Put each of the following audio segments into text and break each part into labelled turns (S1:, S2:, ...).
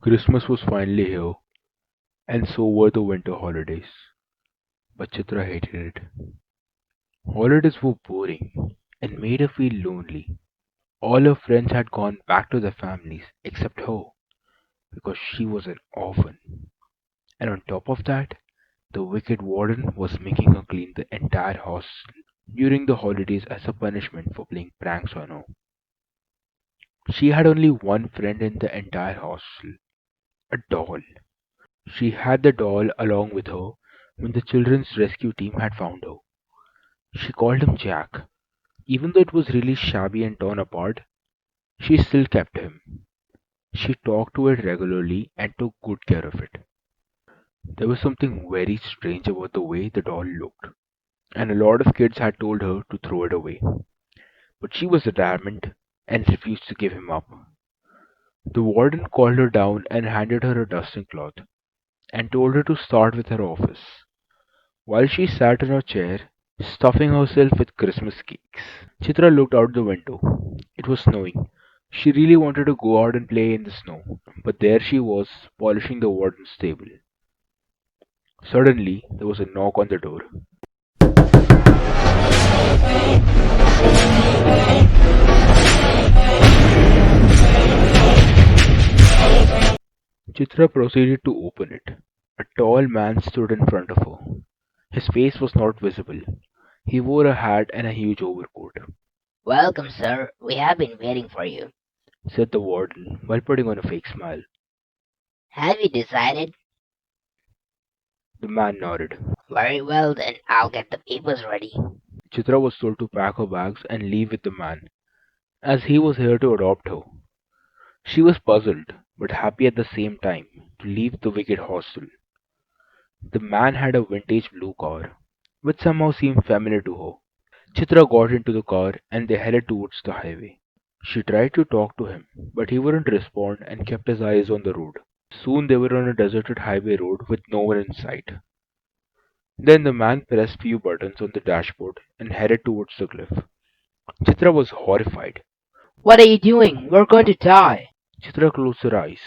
S1: Christmas was finally here, and so were the winter holidays. But Chitra hated it. Holidays were boring and made her feel lonely. All her friends had gone back to their families except her because she was an orphan. And on top of that, the wicked warden was making her clean the entire hostel during the holidays as a punishment for playing pranks on her. She had only one friend in the entire hostel, a doll. She had the doll along with her when the children's rescue team had found her. She called him Jack. Even though it was really shabby and torn apart, she still kept him. She talked to it regularly and took good care of it. There was something very strange about the way the doll looked, and a lot of kids had told her to throw it away. But she was adamant and refused to give him up. The warden called her down and handed her a dusting cloth and told her to start with her office. While she sat in her chair, stuffing herself with Christmas cakes, Chitra looked out the window. It was snowing. She really wanted to go out and play in the snow, but there she was, polishing the warden's table. Suddenly, there was a knock on the door. Chitra proceeded to open it. A tall man stood in front of her. His face was not visible. He wore a hat and a huge overcoat,
S2: Welcome, sir. We have been waiting for you.
S1: said the warden while putting on a fake smile.
S2: Have you decided?
S1: The man nodded.
S2: Very well, then I'll get the papers ready.
S1: Chitra was told to pack her bags and leave with the man, as he was here to adopt her. She was puzzled, but happy at the same time, to leave the wicked hostel. The man had a vintage blue car, which somehow seemed familiar to her. Chitra got into the car and they headed towards the highway. She tried to talk to him, but he wouldn't respond and kept his eyes on the road. Soon they were on a deserted highway road with no one in sight. Then the man pressed few buttons on the dashboard and headed towards the cliff. Chitra was horrified.
S2: What are you doing? We're going to die.
S1: Chitra closed her eyes.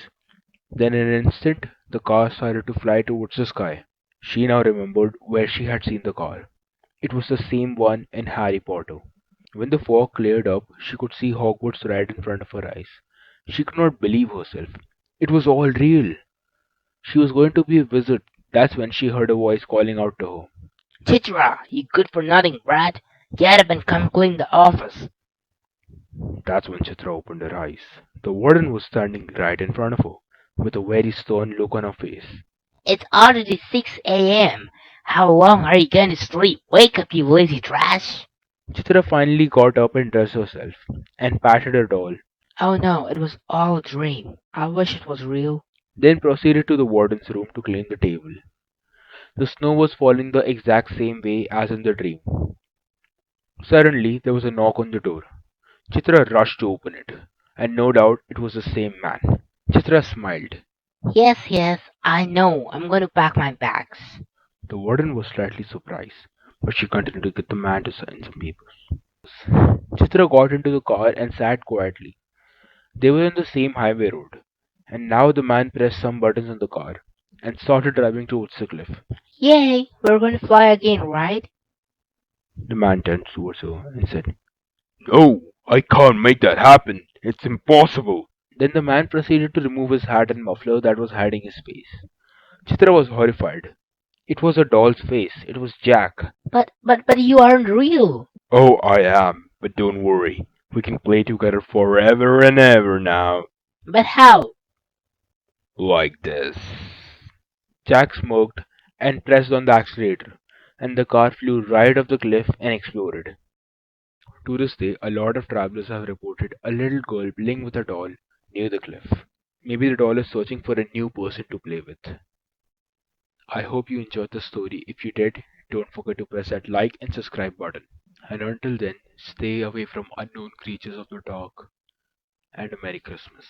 S1: Then in an instant, the car started to fly towards the sky. She now remembered where she had seen the car. It was the same one in Harry Potter. When the fog cleared up, she could see Hogwarts right in front of her eyes. She could not believe herself. It was all real. She was going to be a wizard. That's when she heard a voice calling out to her.
S2: Chitra, you good for nothing brat. Get up and come clean the office.
S1: That's when Chitra opened her eyes. The warden was standing right in front of her, with a very stern look on her face.
S2: It's already 6 a.m. How long are you going to sleep? Wake up, you lazy trash.
S1: Chitra finally got up and dressed herself, and patted her doll,
S2: Oh no, it was all a dream. I wish it was real.
S1: then proceeded to the warden's room to clean the table. The snow was falling the exact same way as in the dream. Suddenly, there was a knock on the door. Chitra rushed to open it, and no doubt it was the same man. Chitra smiled.
S2: Yes, yes, I know. I'm going to pack my bags.
S1: The warden was slightly surprised, but she continued to get the man to sign some papers. Chitra got into the car and sat quietly. They were on the same highway road, and now the man pressed some buttons on the car and started driving towards the cliff.
S2: Yay, we're going to fly again, right?
S1: The man turned towards her and said, "No, I can't make that happen. It's impossible." Then the man proceeded to remove his hat and muffler that was hiding his face. Chitra was horrified. It was a doll's face. It was Jack.
S2: But you aren't real.
S1: "Oh, I am, but don't worry. We can play together forever and ever now."
S2: But how?
S1: Like this. Jack smoked and pressed on the accelerator, and the car flew right off the cliff and exploded. To this day, a lot of travelers have reported a little girl playing with a doll near the cliff. Maybe the doll is searching for a new person to play with. I hope you enjoyed the story. If you did, don't forget to press that like and subscribe button. And until then, stay away from unknown creatures of the dark. And a Merry Christmas.